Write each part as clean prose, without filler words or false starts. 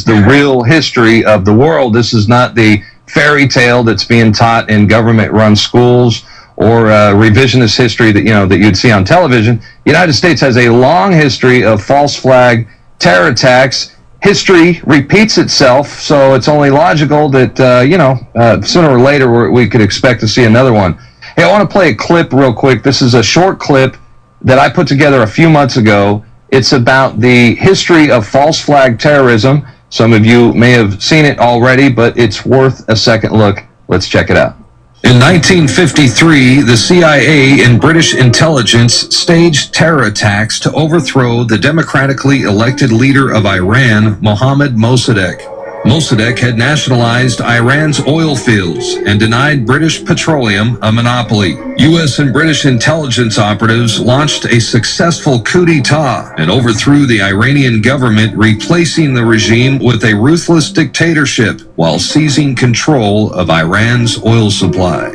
the real history of the world. This is not the fairy tale that's being taught in government-run schools or revisionist history that that you'd see on television. The United States has a long history of false flag terror attacks. History repeats itself, so it's only logical that sooner or later we could expect to see another one. Hey, I want to play a clip real quick. This is a short clip that I put together a few months ago. It's about the history of false flag terrorism. Some of you may have seen it already, but it's worth a second look. Let's check it out. In 1953, the CIA and British intelligence staged terror attacks to overthrow the democratically elected leader of Iran, Mohammad Mossadegh. Mossadegh had nationalized Iran's oil fields and denied British Petroleum a monopoly. U.S. and British intelligence operatives launched a successful coup d'etat and overthrew the Iranian government, replacing the regime with a ruthless dictatorship while seizing control of Iran's oil supply.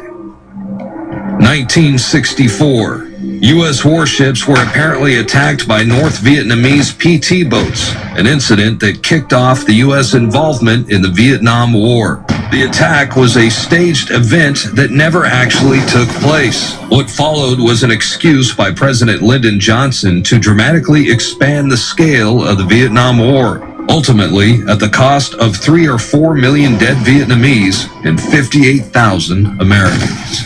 1964. U.S. warships were apparently attacked by North Vietnamese PT boats, an incident that kicked off the U.S. involvement in the Vietnam War. The attack was a staged event that never actually took place. What followed was an excuse by President Lyndon Johnson to dramatically expand the scale of the Vietnam War, ultimately at the cost of 3 or 4 million dead Vietnamese and 58,000 Americans.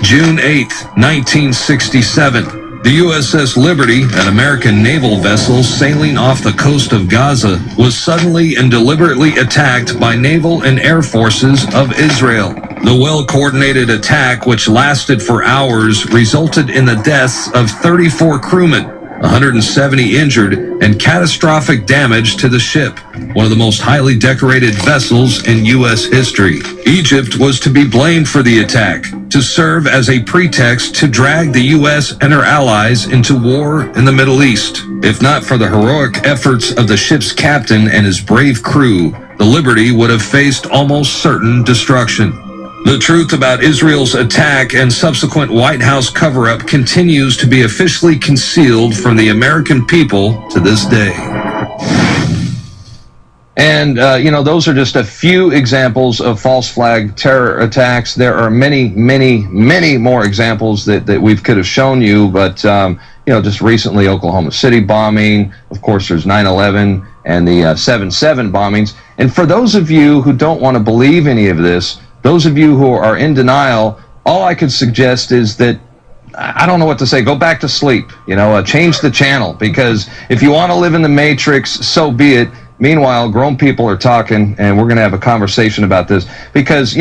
June 8, 1967, the USS Liberty, an American naval vessel sailing off the coast of Gaza, was suddenly and deliberately attacked by naval and air forces of Israel. The well-coordinated attack, which lasted for hours, resulted in the deaths of 34 crewmen, 170 injured, and catastrophic damage to the ship, one of the most highly decorated vessels in U.S. history. Egypt was to be blamed for the attack, to serve as a pretext to drag the U.S. and her allies into war in the Middle East. If not for the heroic efforts of the ship's captain and his brave crew, the Liberty would have faced almost certain destruction. The truth about Israel's attack and subsequent White House cover-up continues to be officially concealed from the American people to this day. And, those are just a few examples of false flag terror attacks. There are many, many, many more examples that we could have shown you, but, just recently Oklahoma City bombing. Of course, there's 9/11 and the 7/7 bombings. And for those of you who don't want to believe any of this, those of you who are in denial, all I could suggest is that, I don't know what to say, go back to sleep, change the channel, because if you want to live in the matrix, so be it. Meanwhile, grown people are talking, and we're going to have a conversation about this, because,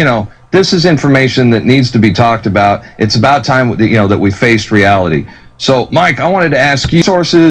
this is information that needs to be talked about. It's about time, that we faced reality. So, Mike, I wanted to ask you sources.